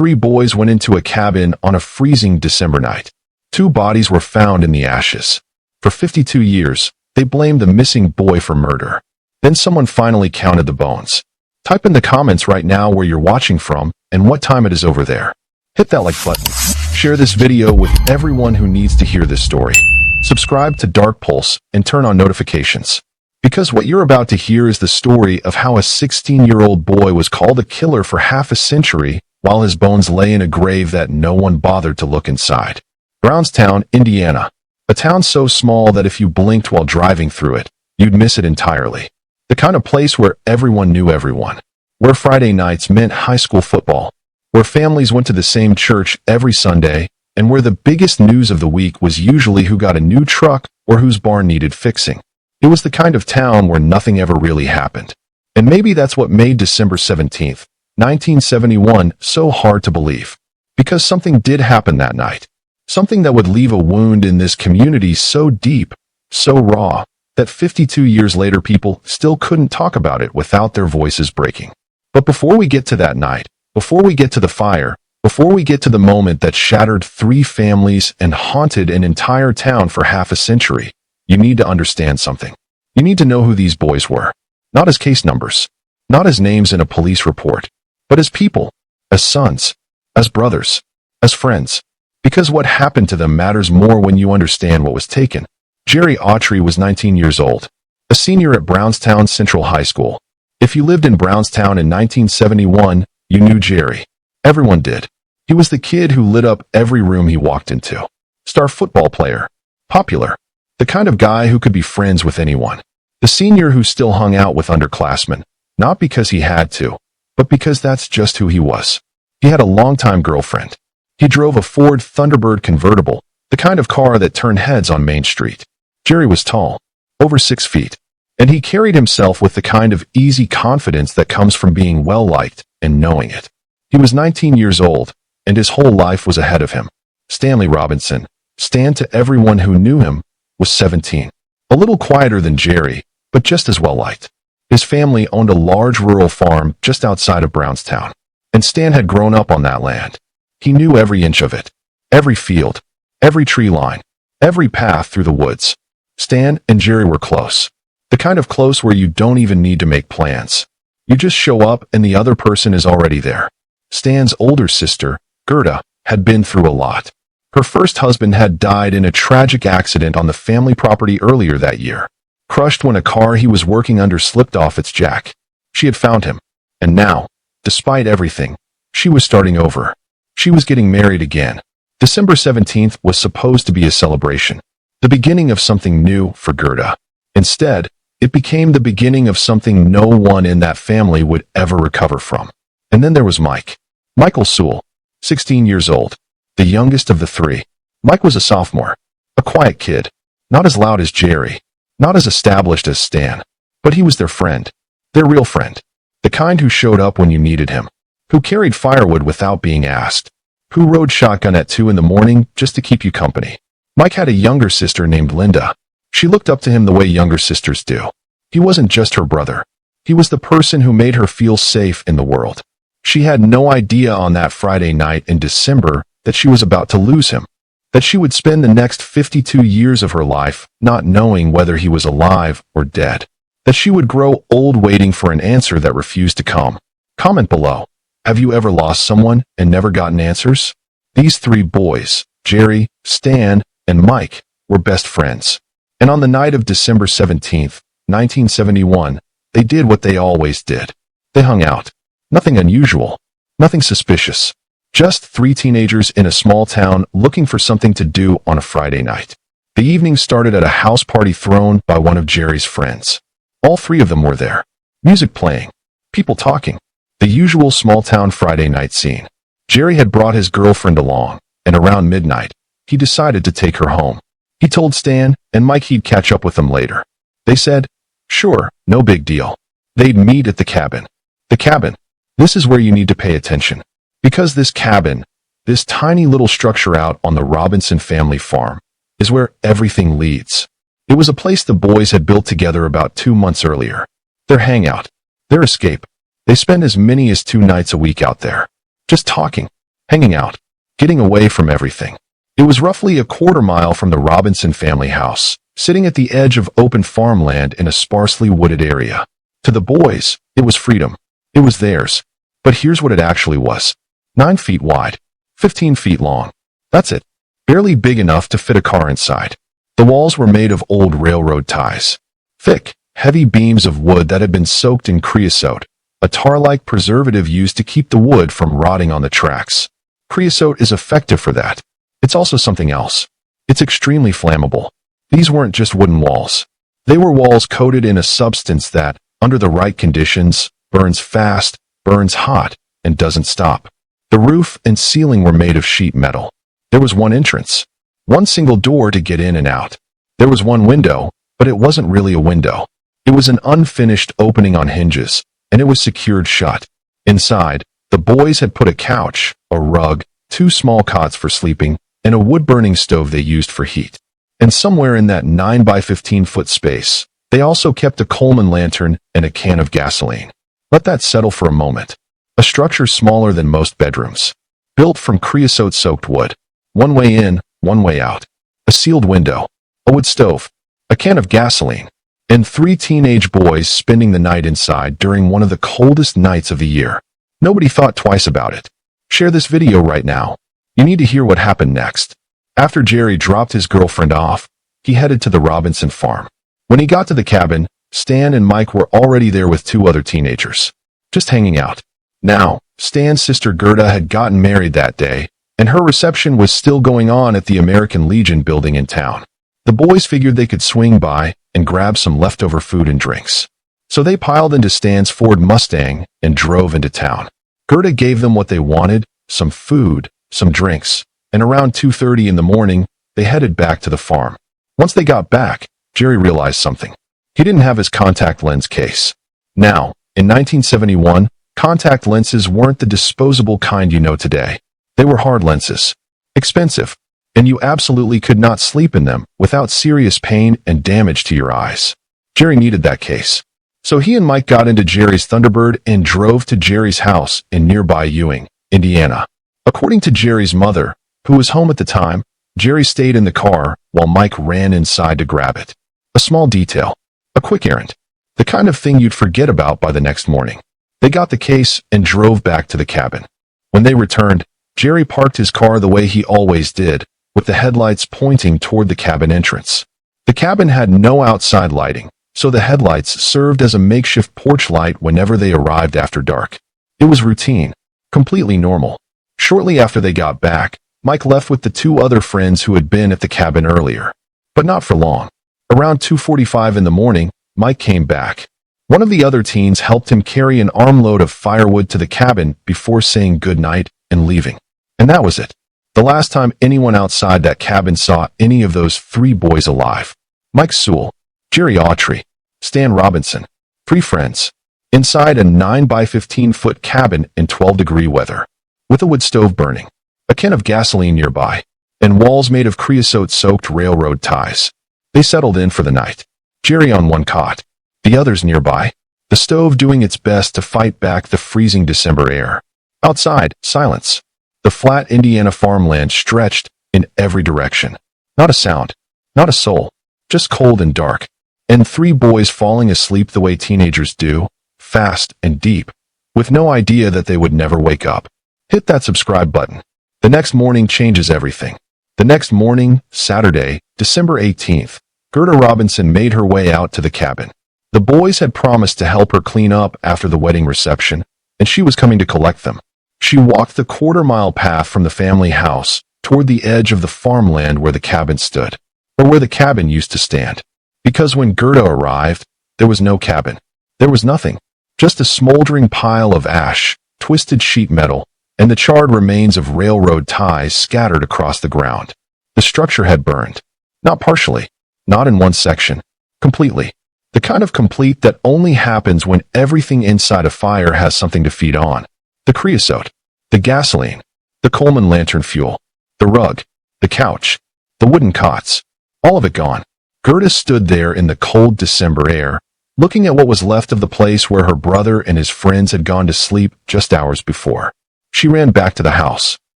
three boys went into a cabin on a freezing December night. Two bodies were found in the ashes. For 52 years, they blamed the missing boy for murder. Then someone finally counted the bones. Type in the comments right now where you're watching from and what time it is over there. Hit that like button. Share this video with everyone who needs to hear this story. Subscribe to Dark Pulse and turn on notifications. Because what you're about to hear is the story of how a 16-year-old boy was called a killer for half a century while his bones lay in a grave that no one bothered to look inside. Brownstown, Indiana. A town so small that if you blinked while driving through it, you'd miss it entirely. The kind of place where everyone knew everyone. Where Friday nights meant high school football. Where families went to the same church every Sunday, and where the biggest news of the week was usually who got a new truck or whose barn needed fixing. It was the kind of town where nothing ever really happened. And maybe that's what made December 17th, 1971 so hard to believe. Because something did happen that night. Something that would leave a wound in this community so deep, so raw, that 52 years later people still couldn't talk about it without their voices breaking. But before we get to that night, before we get to the fire, before we get to the moment that shattered 3 families and haunted an entire town for half a century, you need to understand something. You need to know who these boys were. Not as case numbers, not as names in a police report, but as people, as sons, as brothers, as friends. Because what happened to them matters more when you understand what was taken. Jerry Autry was 19 years old, a senior at Brownstown Central High School. If you lived in Brownstown in 1971, you knew Jerry. Everyone did. He was the kid who lit up every room he walked into. Star football player. Popular. The kind of guy who could be friends with anyone. The senior who still hung out with underclassmen, not because he had to, but because that's just who he was. He had a longtime girlfriend. He drove a Ford Thunderbird convertible, the kind of car that turned heads on Main Street. Jerry was tall, over 6 feet, and he carried himself with the kind of easy confidence that comes from being well-liked and knowing it. He was 19 years old, and his whole life was ahead of him. Stanley Robinson, Stan to everyone who knew him, was 17. A little quieter than Jerry, but just as well-liked. His family owned a large rural farm just outside of Brownstown, and Stan had grown up on that land. He knew every inch of it, every field, every tree line, every path through the woods. Stan and Jerry were close. The kind of close where you don't even need to make plans. You just show up and the other person is already there. Stan's older sister, Gerda, had been through a lot. Her first husband had died in a tragic accident on the family property earlier that year, crushed when a car he was working under slipped off its jack. She had found him, and now, despite everything, she was starting over. She was getting married again. December 17th was supposed to be a celebration, the beginning of something new for Gerda. Instead, it became the beginning of something no one in that family would ever recover from. And then there was Michael Sule, 16 years old. The youngest of the 3. Mike was a sophomore, a quiet kid, not as loud as Jerry, not as established as Stan, but he was their friend, their real friend, the kind who showed up when you needed him, who carried firewood without being asked, who rode shotgun at 2 in the morning just to keep you company. Mike had a younger sister named Linda. She looked up to him the way younger sisters do. He wasn't just her brother. He was the person who made her feel safe in the world. She had no idea on that Friday night in December that she was about to lose him, that she would spend the next 52 years of her life not knowing whether he was alive or dead, that she would grow old waiting for an answer that refused to come. Comment below. Have you ever lost someone and never gotten answers? These 3 boys, Jerry, Stan, and Mike, were best friends. And on the night of December 17th, 1971, they did what they always did. They hung out. Nothing unusual. Nothing suspicious. Just 3 teenagers in a small town looking for something to do on a Friday night. The evening started at a house party thrown by one of Jerry's friends. All 3 of them were there. Music playing. People talking. The usual small-town Friday night scene. Jerry had brought his girlfriend along, and around midnight, he decided to take her home. He told Stan and Mike he'd catch up with them later. They said, sure, no big deal. They'd meet at the cabin. The cabin. This is where you need to pay attention. Because this cabin, this tiny little structure out on the Robinson family farm, is where everything leads. It was a place the boys had built together about 2 months earlier. Their hangout. Their escape. They spent as many as 2 nights a week out there. Just talking. hanging out, getting away from everything. It was roughly a quarter-mile from the Robinson family house, sitting at the edge of open farmland in a sparsely wooded area. To the boys, it was freedom. It was theirs. But here's what it actually was. 9 feet wide, 15 feet long. That's it. Barely big enough to fit a car inside. The walls were made of old railroad ties. Thick, heavy beams of wood that had been soaked in creosote, a tar-like preservative used to keep the wood from rotting on the tracks. Creosote is effective for that. It's also something else. It's extremely flammable. These weren't just wooden walls. They were walls coated in a substance that, under the right conditions, burns fast, burns hot, and doesn't stop. The roof and ceiling were made of sheet metal. There was one entrance, one single door to get in and out. There was one window, but it wasn't really a window. It was an unfinished opening on hinges, and it was secured shut. Inside, the boys had put a couch, a rug, 2 small cots for sleeping, and a wood-burning stove they used for heat. And somewhere in that 9 by 15-foot space, they also kept a Coleman lantern and a can of gasoline. Let that settle for a moment. A structure smaller than most bedrooms. Built from creosote-soaked wood. One way in, one way out. A sealed window. A wood stove. A can of gasoline. And 3 teenage boys spending the night inside during one of the coldest nights of the year. Nobody thought twice about it. Share this video right now. You need to hear what happened next. After Jerry dropped his girlfriend off, he headed to the Robinson farm. When he got to the cabin, Stan and Mike were already there with 2 other teenagers. Just hanging out. Now, Stan's sister Gerda had gotten married that day, and her reception was still going on at the American Legion building in town. The boys figured they could swing by and grab some leftover food and drinks. So they piled into Stan's Ford Mustang and drove into town. Gerda gave them what they wanted, some food, some drinks, and around 2:30 in the morning, they headed back to the farm. Once they got back, Jerry realized something. He didn't have his contact lens case. Now, in 1971, contact lenses weren't the disposable kind you know today. They were hard lenses. Expensive. And you absolutely could not sleep in them without serious pain and damage to your eyes. Jerry needed that case. So he and Mike got into Jerry's Thunderbird and drove to Jerry's house in nearby Ewing, Indiana. According to Jerry's mother, who was home at the time, Jerry stayed in the car while Mike ran inside to grab it. A small detail. A quick errand. The kind of thing you'd forget about by the next morning. They got the case and drove back to the cabin. When they returned, Jerry parked his car the way he always did, with the headlights pointing toward the cabin entrance. The cabin had no outside lighting, so the headlights served as a makeshift porch light whenever they arrived after dark. It was routine. Completely normal. Shortly after they got back, Mike left with the 2 other friends who had been at the cabin earlier. But not for long. Around 2:45 in the morning, Mike came back. One of the other teens helped him carry an armload of firewood to the cabin before saying goodnight and leaving. And that was it. The last time anyone outside that cabin saw any of those 3 boys alive. Mike Sule, Jerry Autry, Stan Robinson. 3 friends. Inside a 9 by 15-foot cabin in 12-degree weather. With a wood stove burning. A can of gasoline nearby. And walls made of creosote-soaked railroad ties. They settled in for the night. Jerry on one cot. The others nearby. The stove doing its best to fight back the freezing December air. Outside, silence. The flat Indiana farmland stretched in every direction. Not a sound. Not a soul. Just cold and dark. And 3 boys falling asleep the way teenagers do, fast and deep, with no idea that they would never wake up. Hit that subscribe button. The next morning changes everything. The next morning, Saturday, December 18th, Gerda Robinson made her way out to the cabin. The boys had promised to help her clean up after the wedding reception, and she was coming to collect them. She walked the quarter-mile path from the family house toward the edge of the farmland where the cabin stood, or where the cabin used to stand. Because when Gerda arrived, there was no cabin. There was nothing. Just a smoldering pile of ash, twisted sheet metal, and the charred remains of railroad ties scattered across the ground. The structure had burned. Not partially. Not in one section. Completely. The kind of complete that only happens when everything inside a fire has something to feed on. The creosote. The gasoline. The Coleman lantern fuel. The rug. The couch. The wooden cots. All of it gone. Gerda stood there in the cold December air, looking at what was left of the place where her brother and his friends had gone to sleep just hours before. She ran back to the house.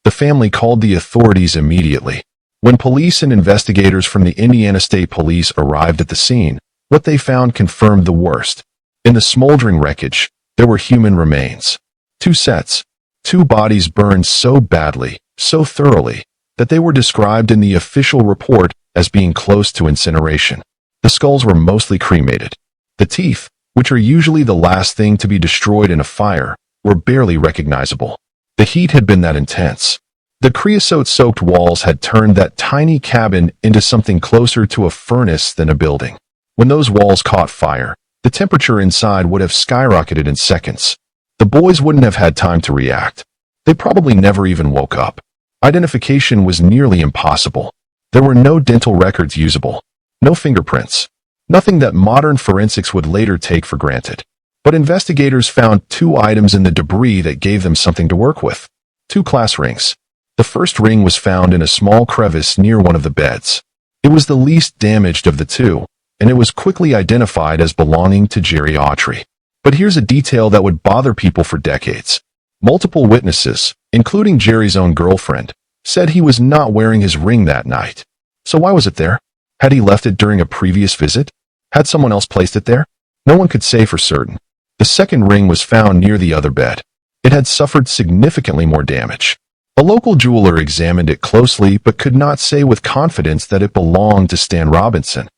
The family called the authorities immediately. When police and investigators from the Indiana State Police arrived at the scene, what they found confirmed the worst. In the smoldering wreckage, there were human remains. 2 sets. 2 bodies burned so badly, so thoroughly, that they were described in the official report as being close to incineration. The skulls were mostly cremated. The teeth, which are usually the last thing to be destroyed in a fire, were barely recognizable. The heat had been that intense. The creosote-soaked walls had turned that tiny cabin into something closer to a furnace than a building. When those walls caught fire, the temperature inside would have skyrocketed in seconds. The boys wouldn't have had time to react. They probably never even woke up. Identification was nearly impossible. There were no dental records usable, no fingerprints, nothing that modern forensics would later take for granted. But investigators found 2 items in the debris that gave them something to work with. 2 class rings. The first ring was found in a small crevice near one of the beds. It was the least damaged of the 2, and it was quickly identified as belonging to Jerry Autry. But here's a detail that would bother people for decades. Multiple witnesses, including Jerry's own girlfriend, said he was not wearing his ring that night. So why was it there? Had he left it during a previous visit? Had someone else placed it there? No one could say for certain. The second ring was found near the other bed. It had suffered significantly more damage. A local jeweler examined it closely but could not say with confidence that it belonged to Stan Robinson,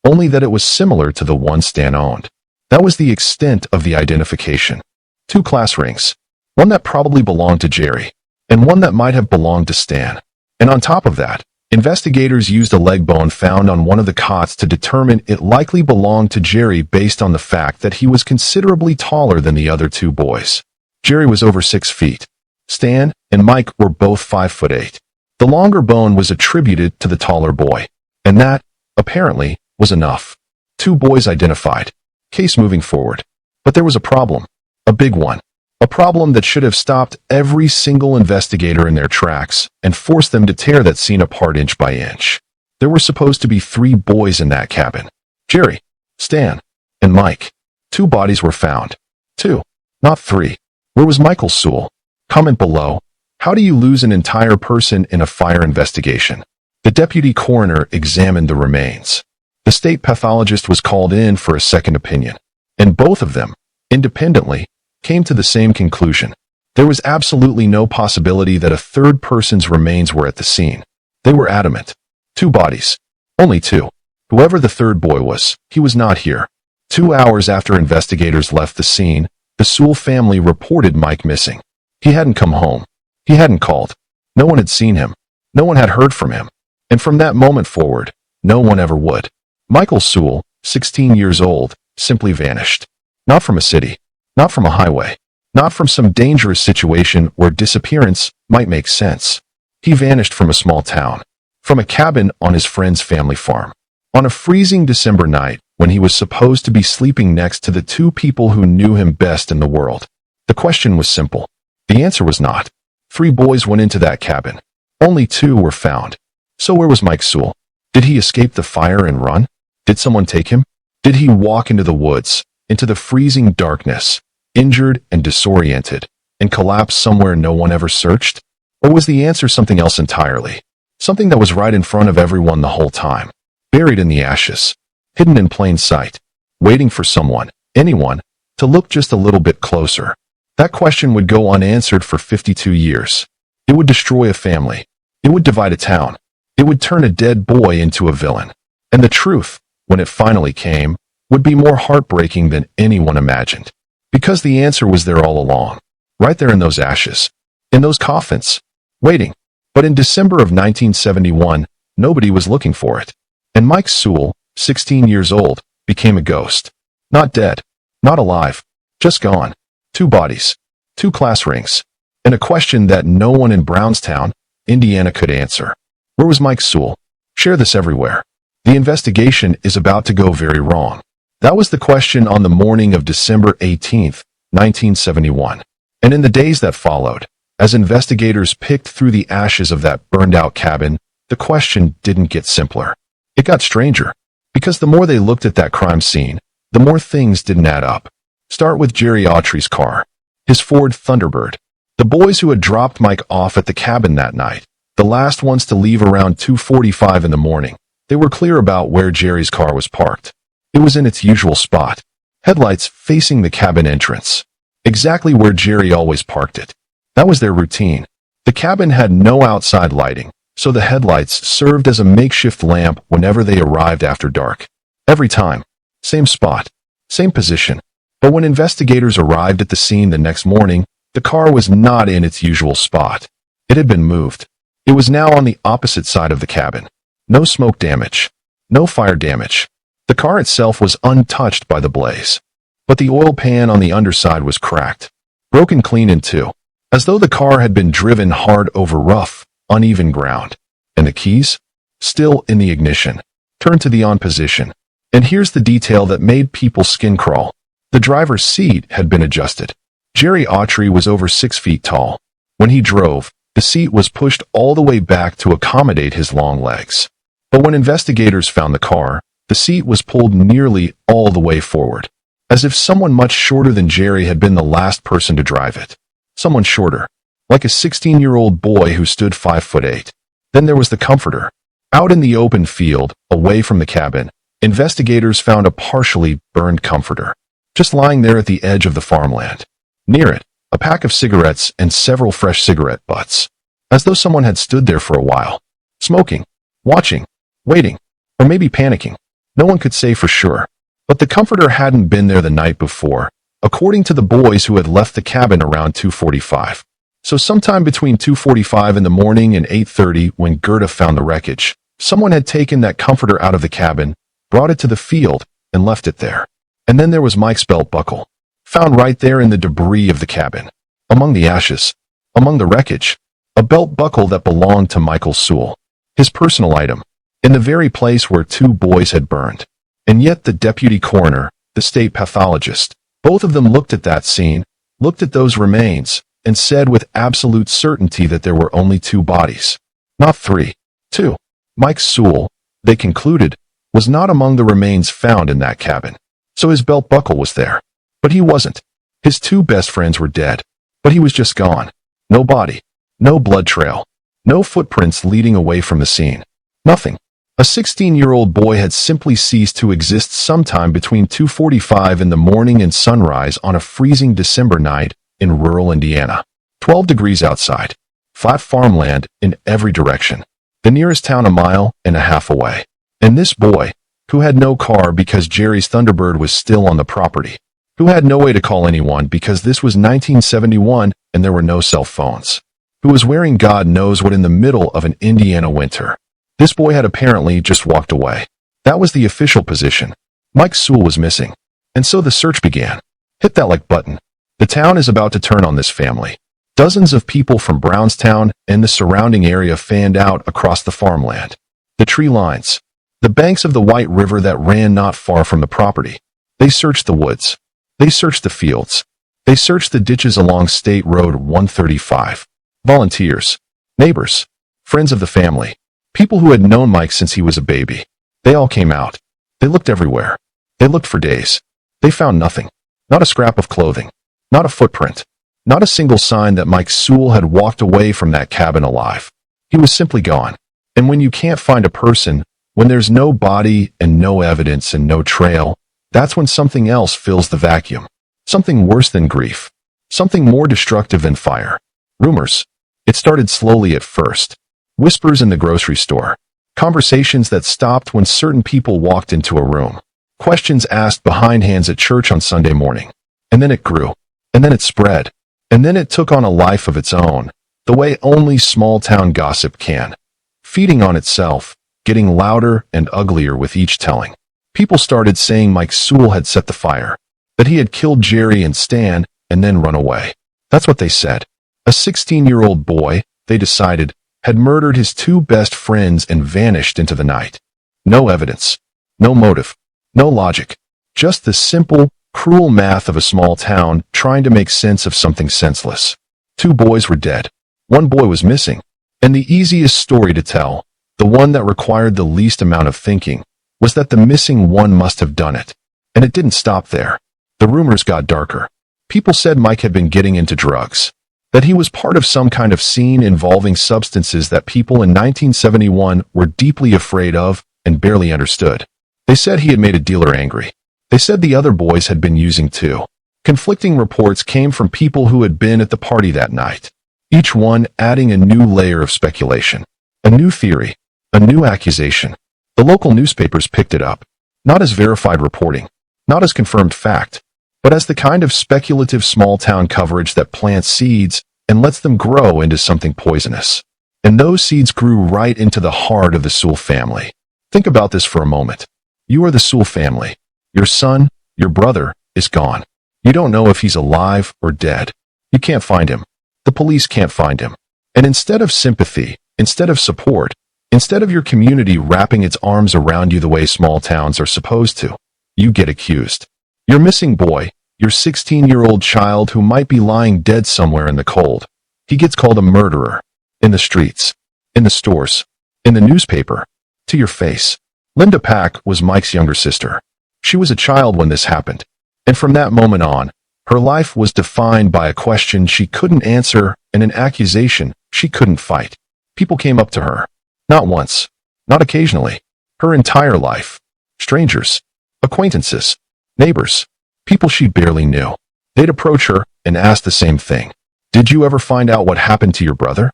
only that it was similar to the one Stan owned. That was the extent of the identification. 2 class rings. One that probably belonged to Jerry, and one that might have belonged to Stan. And on top of that, investigators used a leg bone found on one of the cots to determine it likely belonged to Jerry based on the fact that he was considerably taller than the other 2 boys. Jerry was over 6 feet. Stan and Mike were both 5'8". The longer bone was attributed to the taller boy, and that, apparently, was enough. 2 boys identified. Case moving forward. But there was a problem. A big one. A problem that should have stopped every single investigator in their tracks and forced them to tear that scene apart inch by inch. There were supposed to be 3 boys in that cabin. Jerry, Stan, and Mike. 2 bodies were found. 2, not 3. Where was Michael Sule? Comment below. How do you lose an entire person in a fire investigation? The deputy coroner examined the remains. The state pathologist was called in for a second opinion, and both of them, independently, came to the same conclusion. There was absolutely no possibility that a third person's remains were at the scene. They were adamant. 2 bodies. Only 2. Whoever the third boy was, he was not here. 2 hours after investigators left the scene, the Sule family reported Mike missing. He hadn't come home. He hadn't called. No one had seen him. No one had heard from him. And from that moment forward, no one ever would. Michael Sule, 16 years old, simply vanished. Not from a city. Not from a highway. Not from some dangerous situation where disappearance might make sense. He vanished from a small town. From a cabin on his friend's family farm. On a freezing December night, when he was supposed to be sleeping next to the 2 people who knew him best in the world. The question was simple. The answer was not. 3 boys went into that cabin. Only 2 were found. So where was Mike Sule? Did he escape the fire and run? Did someone take him? Did he walk into the woods, into the freezing darkness, injured and disoriented, and collapse somewhere no one ever searched? Or was the answer something else entirely? Something that was right in front of everyone the whole time, buried in the ashes, hidden in plain sight, waiting for someone, anyone, to look just a little bit closer. That question would go unanswered for 52 years. It would destroy a family. It would divide a town. It would turn a dead boy into a villain. And the truth, when it finally came, would be more heartbreaking than anyone imagined. Because the answer was there all along. Right there in those ashes. In those coffins. Waiting. But in December of 1971, nobody was looking for it. And Mike Sule, 16 years old, became a ghost. Not dead. Not alive. Just gone. 2 bodies. 2 class rings. And a question that no one in Brownstown, Indiana could answer. Where was Mike Sule? Share this everywhere. The investigation is about to go very wrong. That was the question on the morning of December 18, 1971. And in the days that followed, as investigators picked through the ashes of that burned-out cabin, the question didn't get simpler. It got stranger. Because the more they looked at that crime scene, the more things didn't add up. Start with Jerry Autry's car. His Ford Thunderbird. The boys who had dropped Mike off at the cabin that night, the last ones to leave around 2:45 in the morning, they were clear about where Jerry's car was parked. It was in its usual spot, headlights facing the cabin entrance, exactly where Jerry always parked it. That was their routine. The cabin had no outside lighting, so the headlights served as a makeshift lamp whenever they arrived after dark. Every time. Same spot. Same position. But when investigators arrived at the scene the next morning, the car was not in its usual spot. It had been moved. It was now on the opposite side of the cabin. No smoke damage. No fire damage. The car itself was untouched by the blaze. But the oil pan on the underside was cracked, broken clean in two, as though the car had been driven hard over rough, uneven ground. And the keys? Still in the ignition. Turned to the on position. And here's the detail that made people's skin crawl. The driver's seat had been adjusted. Jerry Autry was over 6 feet tall. When he drove, the seat was pushed all the way back to accommodate his long legs. But when investigators found the car, the seat was pulled nearly all the way forward, as if someone much shorter than Jerry had been the last person to drive it. Someone shorter, like a 16-year-old boy who stood 5'8". Then there was the comforter. Out in the open field, away from the cabin, investigators found a partially burned comforter, just lying there at the edge of the farmland. Near it, a pack of cigarettes and several fresh cigarette butts, as though someone had stood there for a while, smoking, watching, waiting, or maybe panicking. No one could say for sure. But the comforter hadn't been there the night before, according to the boys who had left the cabin around 2:45. So sometime between 2:45 in the morning and 8:30 when Gerda found the wreckage, someone had taken that comforter out of the cabin, brought it to the field, and left it there. And then there was Mike's belt buckle, found right there in the debris of the cabin, among the ashes, among the wreckage, a belt buckle that belonged to Michael Sule, his personal item, in the very place where 2 boys had burned. And yet the deputy coroner, the state pathologist, both of them looked at that scene, looked at those remains, and said with absolute certainty that there were only 2 bodies. Not 3. 2. Mike Sule, they concluded, was not among the remains found in that cabin. So his belt buckle was there. But he wasn't. His 2 best friends were dead. But he was just gone. No body. No blood trail. No footprints leading away from the scene. Nothing. A 16-year-old boy had simply ceased to exist sometime between 2:45 in the morning and sunrise on a freezing December night in rural Indiana. 12 degrees outside. Flat farmland in every direction. The nearest town a mile and a half away. And this boy, who had no car because Jerry's Thunderbird was still on the property, who had no way to call anyone because this was 1971 and there were no cell phones, who was wearing God knows what in the middle of an Indiana winter. This boy had apparently just walked away. That was the official position. Mike Sule was missing. And so the search began. Hit that like button. The town is about to turn on this family. Dozens of people from Brownstown and the surrounding area fanned out across the farmland. The tree lines. The banks of the White River that ran not far from the property. They searched the woods. They searched the fields. They searched the ditches along State Road 135. Volunteers. Neighbors. Friends of the family. People who had known Mike since he was a baby. They all came out. They looked everywhere. They looked for days. They found nothing. Not a scrap of clothing. Not a footprint. Not a single sign that Mike Sule had walked away from that cabin alive. He was simply gone. And when you can't find a person, when there's no body and no evidence and no trail, that's when something else fills the vacuum. Something worse than grief. Something more destructive than fire. Rumors. It started slowly at first. Whispers in the grocery store. Conversations that stopped when certain people walked into a room. Questions asked behind hands at church on Sunday morning. And then it grew. And then it spread. And then it took on a life of its own, the way only small-town gossip can. Feeding on itself, getting louder and uglier with each telling. People started saying Mike Sule had set the fire, that he had killed Jerry and Stan and then run away. That's what they said. A 16-year-old boy, they decided, had murdered his 2 best friends and vanished into the night. No evidence. No motive. No logic. Just the simple, cruel math of a small town trying to make sense of something senseless. 2 boys were dead. 1 boy was missing. And the easiest story to tell, the one that required the least amount of thinking, was that the missing one must have done it. And it didn't stop there. The rumors got darker. People said Mike had been getting into drugs. that he was part of some kind of scene involving substances that people in 1971 were deeply afraid of and barely understood. They said he had made a dealer angry. They said the other boys had been using too. Conflicting reports came from people who had been at the party that night, each one adding a new layer of speculation, a new theory, a new accusation. The local newspapers picked it up, not as verified reporting, not as confirmed fact, but as the kind of speculative small-town coverage that plants seeds and lets them grow into something poisonous. And those seeds grew right into the heart of the Sule family. Think about this for a moment. You are the Sule family. Your son, your brother, is gone. You don't know if he's alive or dead. You can't find him. The police can't find him. And instead of sympathy, instead of support, instead of your community wrapping its arms around you the way small towns are supposed to, you get accused. Your missing boy, your 16-year-old child who might be lying dead somewhere in the cold, he gets called a murderer. In the streets, in the stores, in the newspaper, to your face. Linda Pack was Mike's younger sister. She was a child when this happened. And from that moment on, her life was defined by a question she couldn't answer and an accusation she couldn't fight. People came up to her. Not once. Not occasionally. Her entire life. Strangers. Acquaintances. Neighbors. People she barely knew. They'd approach her and ask the same thing. Did you ever find out what happened to your brother?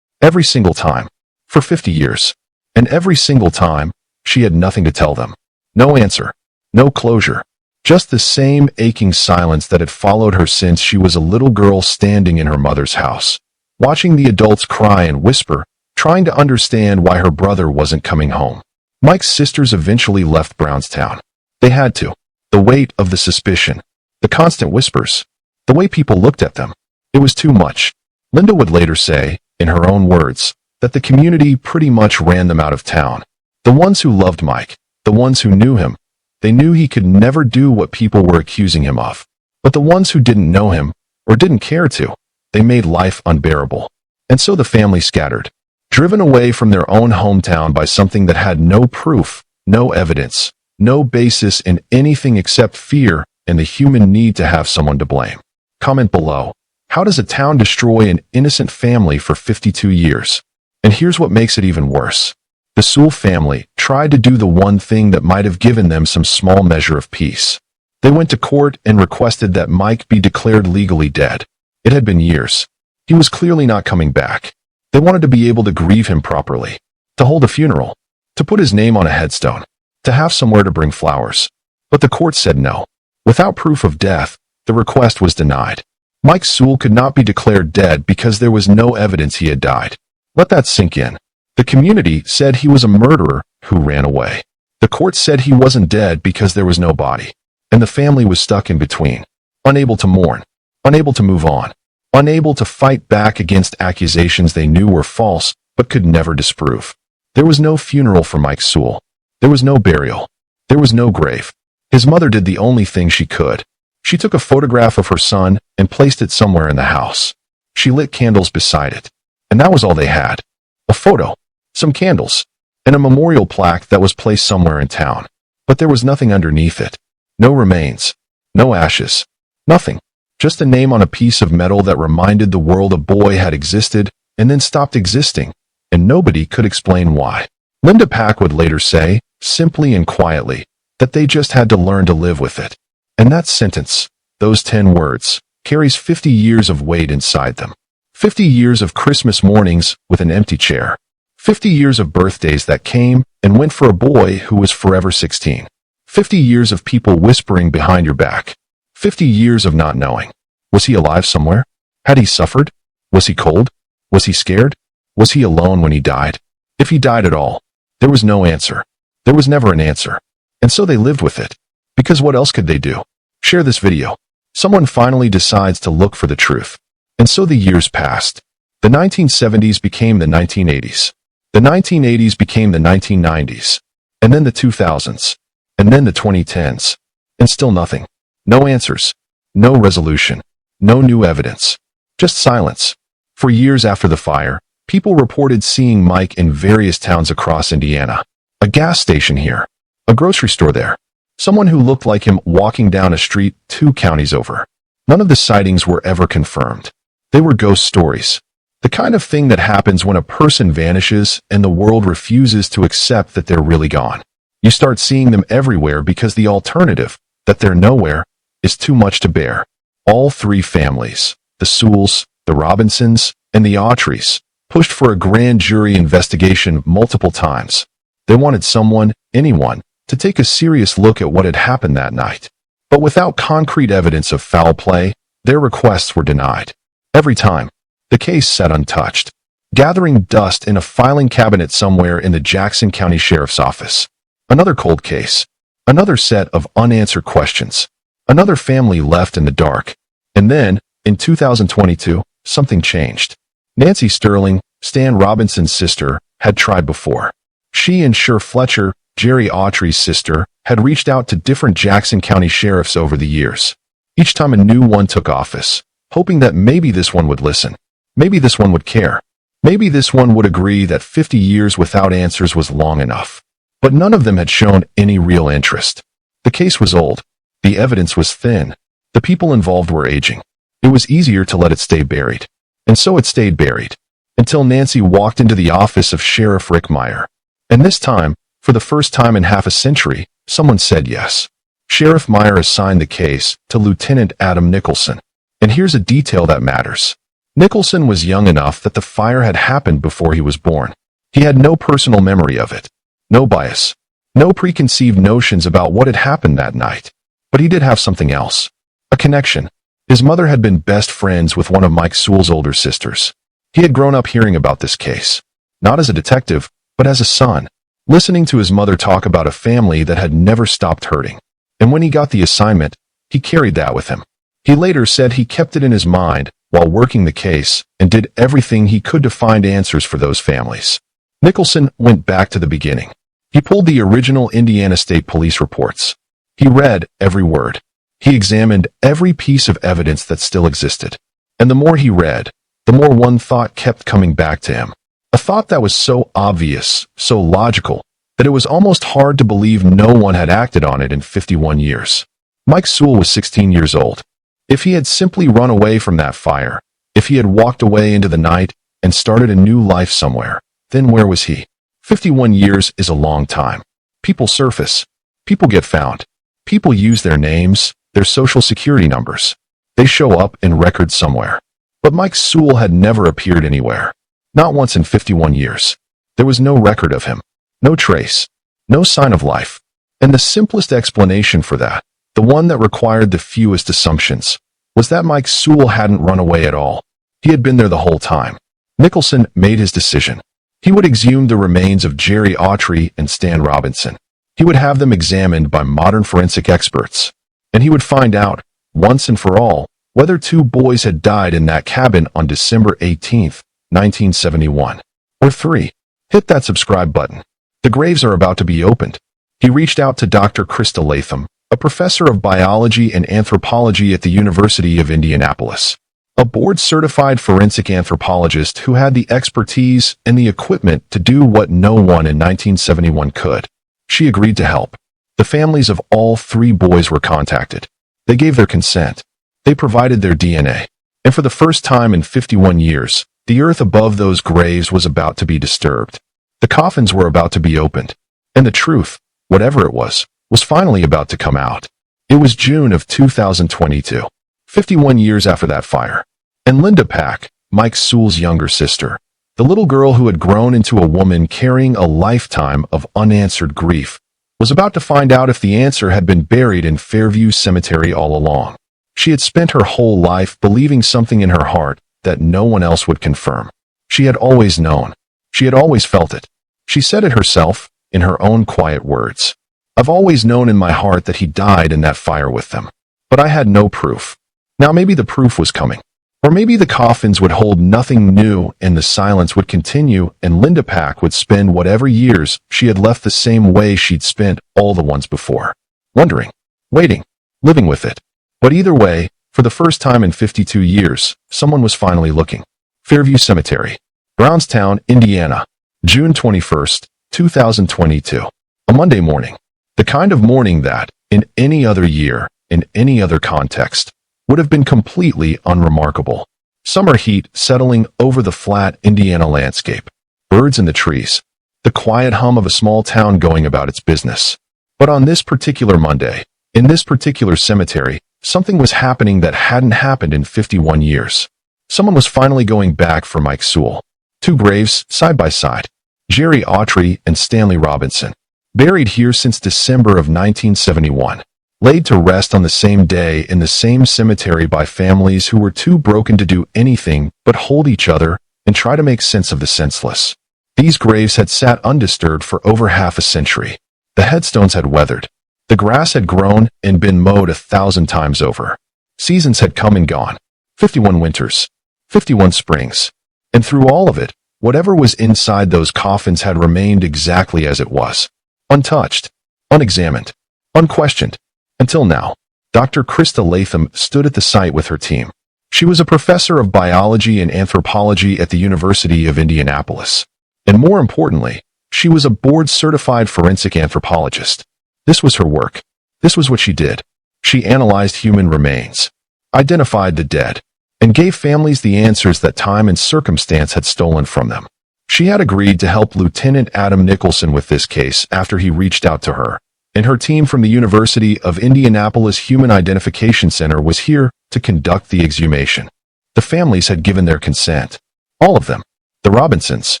Every single time. For 50 years. And every single time, she had nothing to tell them. No answer. No closure. Just the same aching silence that had followed her since she was a little girl standing in her mother's house, watching the adults cry and whisper, trying to understand why her brother wasn't coming home. Mike's sisters eventually left Brownstown. They had to. The weight of the suspicion, the constant whispers, the way people looked at them. It was too much. Linda would later say, in her own words, that the community pretty much ran them out of town. The ones who loved Mike, the ones who knew him, they knew he could never do what people were accusing him of. But the ones who didn't know him, or didn't care to, they made life unbearable. And so the family scattered, driven away from their own hometown by something that had no proof, no evidence, no basis in anything except fear and the human need to have someone to blame. Comment below. How does a town destroy an innocent family for 52 years? And here's what makes it even worse. The Sule family tried to do the one thing that might have given them some small measure of peace. They went to court and requested that Mike be declared legally dead. It had been years. He was clearly not coming back. They wanted to be able to grieve him properly, to hold a funeral, to put his name on a headstone, to have somewhere to bring flowers. But the court said no. Without proof of death, the request was denied. Mike Sule could not be declared dead because there was no evidence he had died. Let that sink in. The community said he was a murderer who ran away. The court said he wasn't dead because there was no body. And the family was stuck in between, unable to mourn, unable to move on, unable to fight back against accusations they knew were false but could never disprove. There was no funeral for Mike Sule. There was no burial. There was no grave. His mother did the only thing she could. She took a photograph of her son and placed it somewhere in the house. She lit candles beside it. And that was all they had. A photo, some candles, and a memorial plaque that was placed somewhere in town. But there was nothing underneath it. No remains. No ashes. Nothing. Just a name on a piece of metal that reminded the world a boy had existed and then stopped existing, and nobody could explain why. Linda Pack would later say, simply and quietly, that they just had to learn to live with it. And that sentence, those 10 words, carries 50 years of weight inside them. 50 years of Christmas mornings with an empty chair. 50 years of birthdays that came and went for a boy who was forever 16. 50 years of people whispering behind your back. 50 years of not knowing. Was he alive somewhere? Had he suffered? Was he cold? Was he scared? Was he alone when he died? If he died at all, there was no answer. There was never an answer. And so they lived with it. Because what else could they do? Share this video. Someone finally decides to look for the truth. And so the years passed. The 1970s became the 1980s. The 1980s became the 1990s. And then the 2000s. And then the 2010s. And still nothing. No answers. No resolution. No new evidence. Just silence. For years after the fire, people reported seeing Mike in various towns across Indiana. A gas station here. A grocery store there. Someone who looked like him walking down a street 2 counties over. None of the sightings were ever confirmed. They were ghost stories. The kind of thing that happens when a person vanishes and the world refuses to accept that they're really gone. You start seeing them everywhere because the alternative, that they're nowhere, is too much to bear. All three families, the Sules, the Robinsons, and the Autreys, pushed for a grand jury investigation multiple times. They wanted someone, anyone, to take a serious look at what had happened that night. But without concrete evidence of foul play, their requests were denied. Every time, the case sat untouched, gathering dust in a filing cabinet somewhere in the Jackson County Sheriff's Office. Another cold case. Another set of unanswered questions. Another family left in the dark. And then, in 2022, something changed. Nancy Sterling, Stan Robinson's sister, had tried before. She and Cher Fletcher, Jerry Autry's sister, had reached out to different Jackson County sheriffs over the years. Each time a new one took office, hoping that maybe this one would listen. Maybe this one would care. Maybe this one would agree that 50 years without answers was long enough. But none of them had shown any real interest. The case was old. The evidence was thin. The people involved were aging. It was easier to let it stay buried. And so it stayed buried. Until Nancy walked into the office of Sheriff Rick Meyer. And this time, for the first time in half a century, someone said yes. Sheriff Meyer assigned the case to Lieutenant Adam Nicholson. And here's a detail that matters. Nicholson was young enough that the fire had happened before he was born. He had no personal memory of it. No bias. No preconceived notions about what had happened that night. But he did have something else. A connection. His mother had been best friends with one of Mike Sule's older sisters. He had grown up hearing about this case. Not as a detective, but as a son. Listening to his mother talk about a family that had never stopped hurting. And when he got the assignment, he carried that with him. He later said he kept it in his mind while working the case and did everything he could to find answers for those families. Nicholson went back to the beginning. He pulled the original Indiana State Police reports. He read every word. He examined every piece of evidence that still existed. And the more he read, the more one thought kept coming back to him. A thought that was so obvious, so logical, that it was almost hard to believe no one had acted on it in 51 years. Mike Sule was 16 years old. If he had simply run away from that fire, if he had walked away into the night and started a new life somewhere, then where was he? 51 years is a long time. People surface. People get found. People use their names, their social security numbers. They show up in records somewhere. But Mike Sule had never appeared anywhere. Not once in 51 years. There was no record of him. No trace. No sign of life. And the simplest explanation for that, the one that required the fewest assumptions, was that Mike Sule hadn't run away at all. He had been there the whole time. Nicholson made his decision. He would exhume the remains of Jerry Autry and Stan Robinson. He would have them examined by modern forensic experts. And he would find out, once and for all, whether two boys had died in that cabin on December 18th, 1971. Or 3. Hit that subscribe button. The graves are about to be opened. He reached out to Doctor Krista Latham, a professor of biology and anthropology at the University of Indianapolis. A board-certified forensic anthropologist who had the expertise and the equipment to do what no one in 1971 could. She agreed to help. The families of all 3 boys were contacted. They gave their consent. They provided their DNA. And for the first time in 51 years, the earth above those graves was about to be disturbed. The coffins were about to be opened. And the truth, whatever it was finally about to come out. It was June of 2022, 51 years after that fire. And Linda Pack, Mike Sule's younger sister, the little girl who had grown into a woman carrying a lifetime of unanswered grief, was about to find out if the answer had been buried in Fairview Cemetery all along. She had spent her whole life believing something in her heart that no one else would confirm. She had always known. She had always felt it. She said it herself, in her own quiet words. I've always known in my heart that he died in that fire with them. But I had no proof. Now maybe the proof was coming. Or maybe the coffins would hold nothing new and the silence would continue and Linda Pack would spend whatever years she had left the same way she'd spent all the ones before. Wondering. Waiting. Living with it. But either way, for the first time in 52 years, someone was finally looking. Fairview Cemetery. Brownstown, Indiana. June 21st, 2022. A Monday morning. The kind of morning that, in any other year, in any other context, would have been completely unremarkable. Summer heat settling over the flat Indiana landscape. Birds in the trees. The quiet hum of a small town going about its business. But on this particular Monday, in this particular cemetery, something was happening that hadn't happened in 51 years. Someone was finally going back for Mike Sule. Two graves, side by side. Jerry Autry and Stanley Robinson. Buried here since December of 1971. Laid to rest on the same day in the same cemetery by families who were too broken to do anything but hold each other and try to make sense of the senseless. These graves had sat undisturbed for over half a century. The headstones had weathered. The grass had grown and been mowed 1,000 times over. Seasons had come and gone. 51 winters. 51 springs. And through all of it, whatever was inside those coffins had remained exactly as it was. Untouched. Unexamined. Unquestioned. Until now. Dr. Krista Latham stood at the site with her team. She was a professor of biology and anthropology at the University of Indianapolis. And more importantly, she was a board-certified forensic anthropologist. This was her work. This was what she did. She analyzed human remains, identified the dead, and gave families the answers that time and circumstance had stolen from them. She had agreed to help Lieutenant Adam Nicholson with this case after he reached out to her, and her team from the University of Indianapolis Human Identification Center was here to conduct the exhumation. The families had given their consent. All of them. The Robinsons,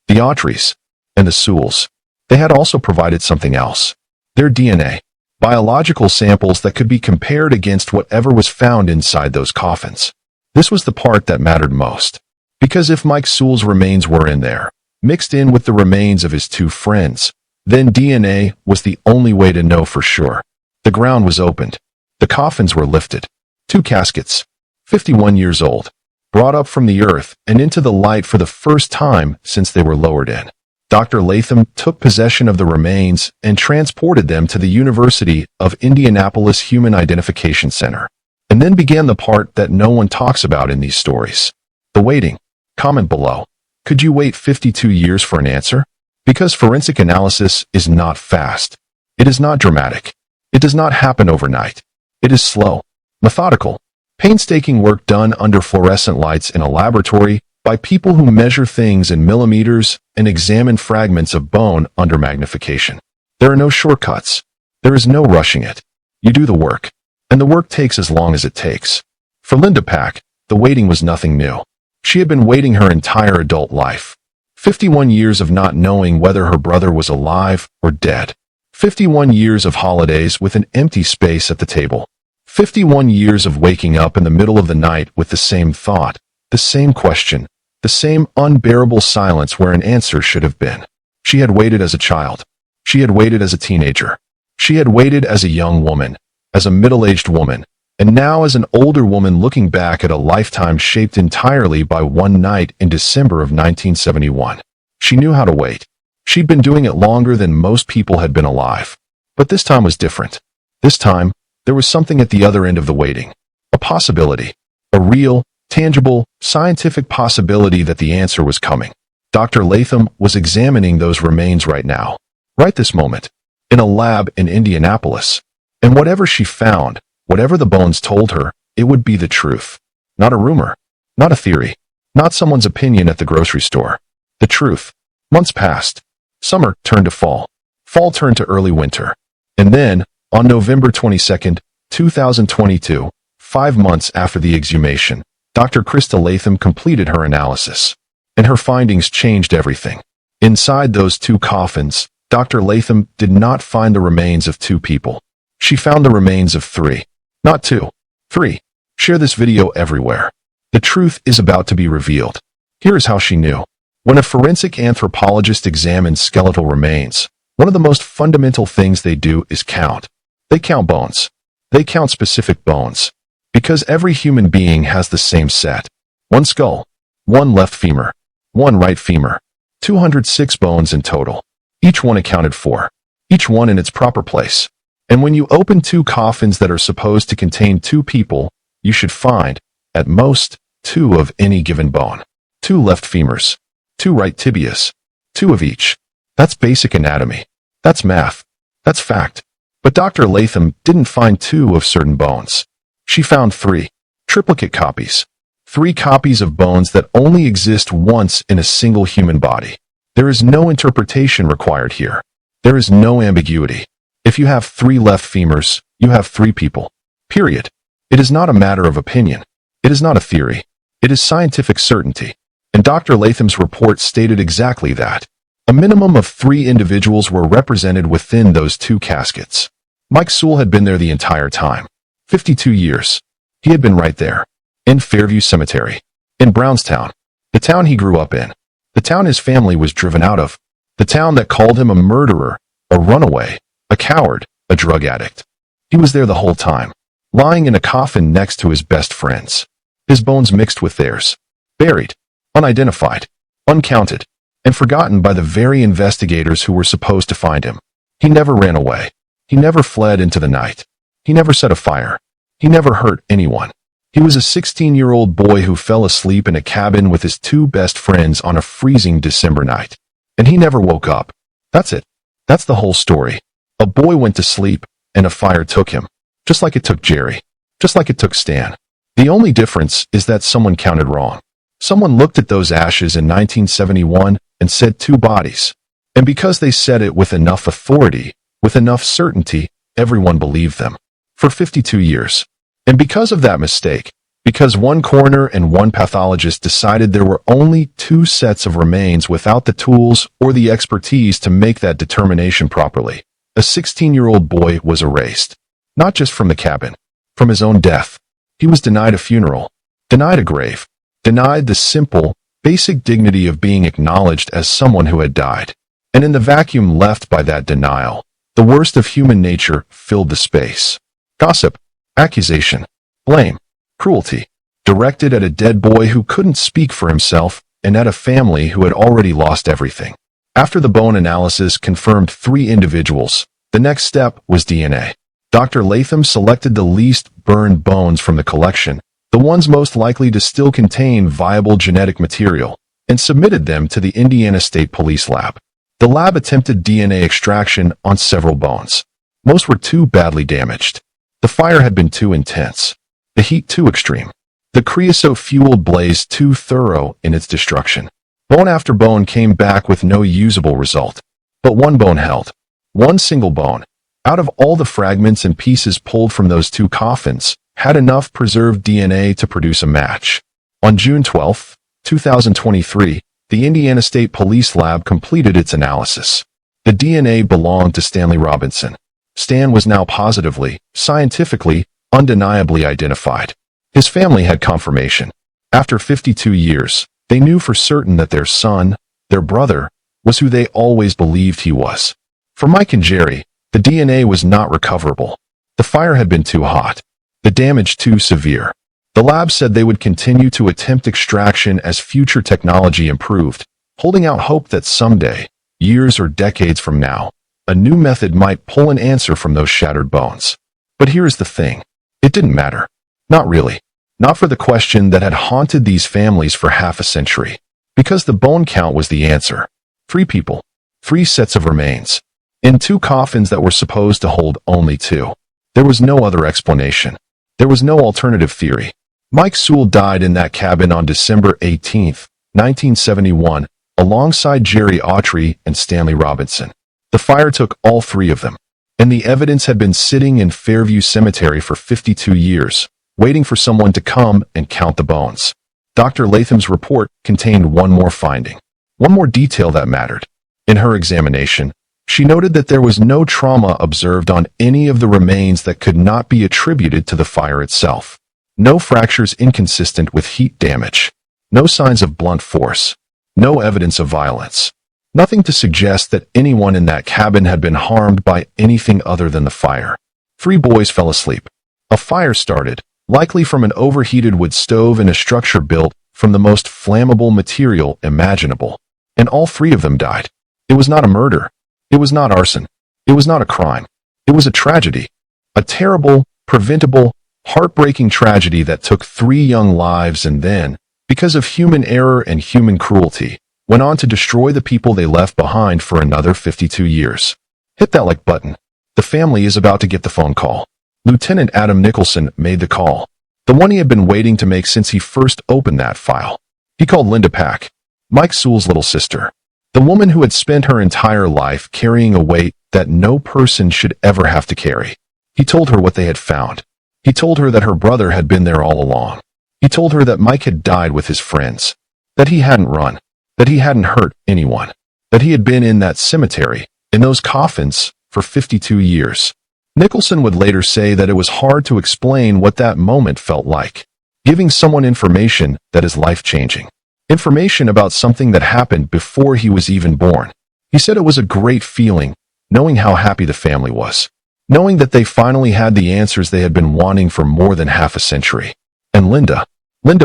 the Autrys, and the Sules. They had also provided something else. Their DNA. Biological samples that could be compared against whatever was found inside those coffins. This was the part that mattered most. Because if Mike Sule's remains were in there, mixed in with the remains of his two friends, then DNA was the only way to know for sure. The ground was opened. The coffins were lifted. Two caskets, 51 years old, brought up from the earth and into the light for the first time since they were lowered in. Dr. Latham took possession of the remains and transported them to the University of Indianapolis Human Identification Center, and then began the part that no one talks about in these stories. The waiting. Comment below. Could you wait 52 years for an answer? Because forensic analysis is not fast. It is not dramatic. It does not happen overnight. It is slow, methodical, painstaking work done under fluorescent lights in a laboratory by people who measure things in millimeters and examine fragments of bone under magnification. There are no shortcuts. There is no rushing it. You do the work, and the work takes as long as it takes. For Linda Pack, the waiting was nothing new. She had been waiting her entire adult life. 51 years of not knowing whether her brother was alive or dead. 51 years of holidays with an empty space at the table. 51 years of waking up in the middle of the night with the same thought, the same question, the same unbearable silence where an answer should have been. She had waited as a child. She had waited as a teenager. She had waited as a young woman, as a middle-aged woman, and now as an older woman looking back at a lifetime shaped entirely by one night in December of 1971. She knew how to wait. She'd been doing it longer than most people had been alive. But this time was different. This time, there was something at the other end of the waiting. A possibility. A real, tangible, scientific possibility that the answer was coming. Dr. Latham was examining those remains right now. Right this moment. In a lab in Indianapolis. And whatever she found, whatever the bones told her, it would be the truth. Not a rumor. Not a theory. Not someone's opinion at the grocery store. The truth. Months passed. Summer turned to fall. Fall turned to early winter. And then, on November 22nd, 2022, 5 months after the exhumation, Dr. Krista Latham completed her analysis. And her findings changed everything. Inside those two coffins, Dr. Latham did not find the remains of two people. She found the remains of three. Not two. Three. Share this video everywhere. The truth is about to be revealed. Here is how she knew. When a forensic anthropologist examines skeletal remains, one of the most fundamental things they do is count. They count bones. They count specific bones. Because every human being has the same set. One skull. One left femur. One right femur. 206 bones in total. Each one accounted for. Each one in its proper place. And when you open two coffins that are supposed to contain two people, you should find, at most, two of any given bone. Two left femurs. Two right tibias. Two of each. That's basic anatomy. That's math. That's fact. But Dr. Latham didn't find two of certain bones. She found three. Triplicate copies. 3 copies of bones that only exist once in a single human body. There is no interpretation required here. There is no ambiguity. If you have 3 left femurs, you have 3 people. Period. It is not a matter of opinion. It is not a theory. It is scientific certainty. And Dr. Latham's report stated exactly that. A minimum of 3 individuals were represented within those 2 caskets. Mike Sule had been there the entire time. 52 years. He had been right there. In Fairview Cemetery. In Brownstown. The town he grew up in. The town his family was driven out of. The town that called him a murderer, a runaway, a coward, a drug addict. He was there the whole time, lying in a coffin next to his best friends. His bones mixed with theirs. Buried. Unidentified. Uncounted. And forgotten by the very investigators who were supposed to find him. He never ran away. He never fled into the night. He never set a fire. He never hurt anyone. He was a 16-year-old boy who fell asleep in a cabin with his 2 best friends on a freezing December night. And he never woke up. That's it. That's the whole story. A boy went to sleep, and a fire took him. Just like it took Jerry. Just like it took Stan. The only difference is that someone counted wrong. Someone looked at those ashes in 1971 and said 2 bodies. And because they said it with enough authority, with enough certainty, everyone believed them. For 52 years. And because of that mistake, because one coroner and one pathologist decided there were only 2 sets of remains without the tools or the expertise to make that determination properly, a 16-year-old boy was erased. Not just from the cabin. From his own death. He was denied a funeral. Denied a grave. Denied the simple, basic dignity of being acknowledged as someone who had died. And in the vacuum left by that denial, the worst of human nature filled the space. Gossip. Accusation. Blame. Cruelty. Directed at a dead boy who couldn't speak for himself and at a family who had already lost everything. After the bone analysis confirmed 3 individuals, the next step was DNA. Dr. Latham selected the least burned bones from the collection, the ones most likely to still contain viable genetic material, and submitted them to the Indiana State Police Lab. The lab attempted DNA extraction on several bones. Most were too badly damaged. The fire had been too intense. The heat too extreme. The creosote-fueled blaze too thorough in its destruction. Bone after bone came back with no usable result. But one bone held. One single bone, out of all the fragments and pieces pulled from those 2 coffins, had enough preserved DNA to produce a match. On June 12, 2023, the Indiana State Police Lab completed its analysis. The DNA belonged to Stanley Robinson. Stan was now positively, scientifically, undeniably identified. His family had confirmation. After 52 years, they knew for certain that their son, their brother, was who they always believed he was. For Mike and Jerry, the DNA was not recoverable. The fire had been too hot. The damage too severe. The lab said they would continue to attempt extraction as future technology improved, holding out hope that someday, years or decades from now, a new method might pull an answer from those shattered bones. But here's the thing. It didn't matter. Not really. Not for the question that had haunted these families for half a century. Because the bone count was the answer. 3 people. 3 sets of remains. In 2 coffins that were supposed to hold only 2. There was no other explanation. There was no alternative theory. Mike Sule died in that cabin on December 18, 1971, alongside Jerry Autry and Stanley Robinson. The fire took all 3 of them, and the evidence had been sitting in Fairview Cemetery for 52 years, waiting for someone to come and count the bones. Dr. Latham's report contained one more finding, one more detail that mattered. In her examination, she noted that there was no trauma observed on any of the remains that could not be attributed to the fire itself. No fractures inconsistent with heat damage. No signs of blunt force. No evidence of violence. Nothing to suggest that anyone in that cabin had been harmed by anything other than the fire. 3 boys fell asleep. A fire started, likely from an overheated wood stove in a structure built from the most flammable material imaginable. And all 3 of them died. It was not a murder. It was not arson. It was not a crime. It was a tragedy. A terrible, preventable, heartbreaking tragedy that took 3 young lives and then, because of human error and human cruelty, went on to destroy the people they left behind for another 52 years. Hit that like button. The family is about to get the phone call. Lieutenant Adam Nicholson made the call. The one he had been waiting to make since he first opened that file. He called Linda Pack, Mike Sule's little sister. The woman who had spent her entire life carrying a weight that no person should ever have to carry. He told her what they had found. He told her that her brother had been there all along. He told her that Mike had died with his friends, that he hadn't run, that he hadn't hurt anyone, that he had been in that cemetery, in those coffins, for 52 years. Nicholson would later say that it was hard to explain what that moment felt like. Giving someone information that is life-changing. Information about something that happened before he was even born. He said it was a great feeling, knowing how happy the family was. Knowing that they finally had the answers they had been wanting for more than half a century. And Linda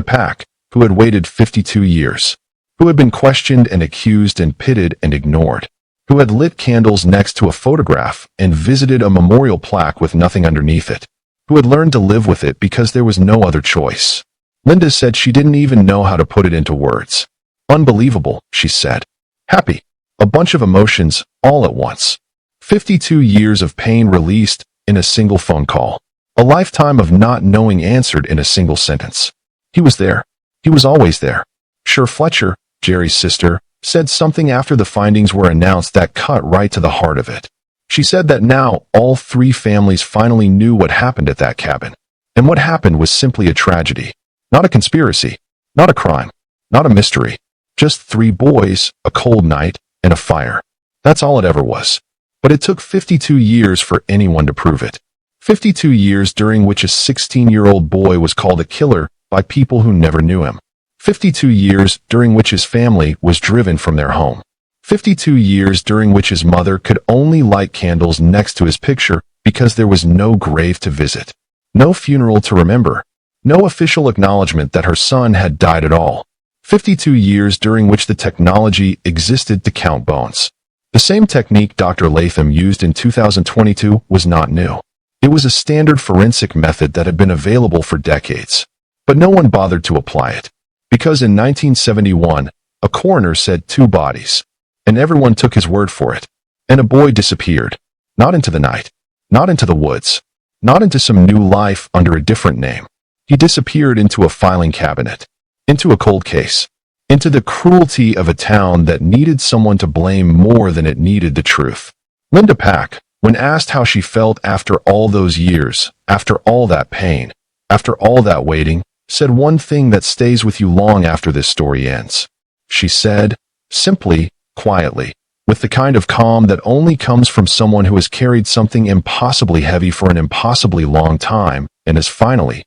Pack, who had waited 52 years. Who had been questioned and accused and pitted and ignored. Who had lit candles next to a photograph and visited a memorial plaque with nothing underneath it. Who had learned to live with it because there was no other choice. Linda said she didn't even know how to put it into words. Unbelievable, she said. Happy. A bunch of emotions, all at once. 52 years of pain released in a single phone call. A lifetime of not knowing answered in a single sentence. He was there. He was always there. Sure, Fletcher, Jerry's sister, said something after the findings were announced that cut right to the heart of it. She said that now all three families finally knew what happened at that cabin. And what happened was simply a tragedy. Not a conspiracy. Not a crime. Not a mystery. Just three boys, a cold night, and a fire. That's all it ever was. But it took 52 years for anyone to prove it. 52 years during which a 16-year-old boy was called a killer by people who never knew him. 52 years during which his family was driven from their home. 52 years during which his mother could only light candles next to his picture because there was no grave to visit. No funeral to remember. No official acknowledgement that her son had died at all. 52 years during which the technology existed to count bones. The same technique Dr. Latham used in 2022 was not new. It was a standard forensic method that had been available for decades. But no one bothered to apply it. Because in 1971, a coroner said 2 bodies. And everyone took his word for it. And a boy disappeared. Not into the night. Not into the woods. Not into some new life under a different name. He disappeared into a filing cabinet. Into a cold case. Into the cruelty of a town that needed someone to blame more than it needed the truth. Linda Pack, when asked how she felt after all those years, after all that pain, after all that waiting, said one thing that stays with you long after this story ends. She said, simply, quietly, with the kind of calm that only comes from someone who has carried something impossibly heavy for an impossibly long time and has finally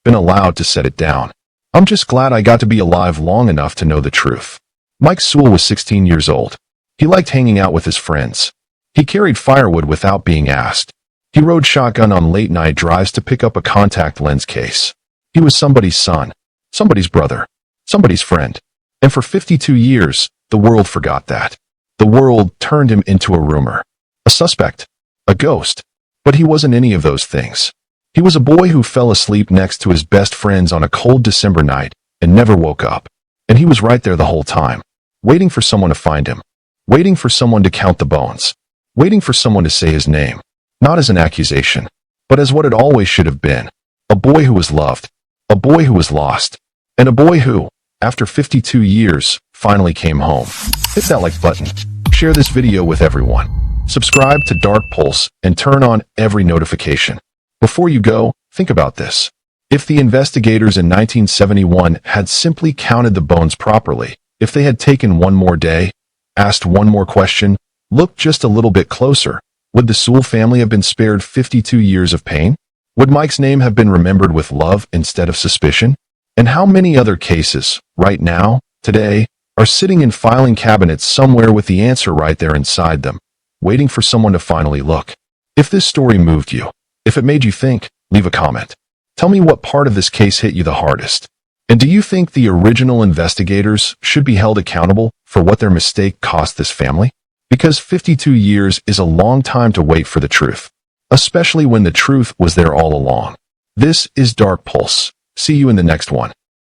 been allowed to set it down. I'm just glad I got to be alive long enough to know the truth. Mike Sule was 16 years old. He liked hanging out with his friends. He carried firewood without being asked. He rode shotgun on late-night drives to pick up a contact lens case. He was somebody's son, somebody's brother, somebody's friend. And for 52 years, the world forgot that. The world turned him into a rumor, a suspect, a ghost. But he wasn't any of those things. He was a boy who fell asleep next to his best friends on a cold December night and never woke up. And he was right there the whole time, waiting for someone to find him, waiting for someone to count the bones, waiting for someone to say his name, not as an accusation, but as what it always should have been. A boy who was loved, a boy who was lost, and a boy who, after 52 years, finally came home. Hit that like button, share this video with everyone, subscribe to Dark Pulse, and turn on every notification. Before you go, think about this. If the investigators in 1971 had simply counted the bones properly, if they had taken one more day, asked one more question, looked just a little bit closer, would the Sule family have been spared 52 years of pain? Would Mike's name have been remembered with love instead of suspicion? And how many other cases, right now, today, are sitting in filing cabinets somewhere with the answer right there inside them, waiting for someone to finally look? If this story moved you, if it made you think, leave a comment. Tell me what part of this case hit you the hardest. And do you think the original investigators should be held accountable for what their mistake cost this family? Because 52 years is a long time to wait for the truth, especially when the truth was there all along. This is Dark Pulse. See you in the next one.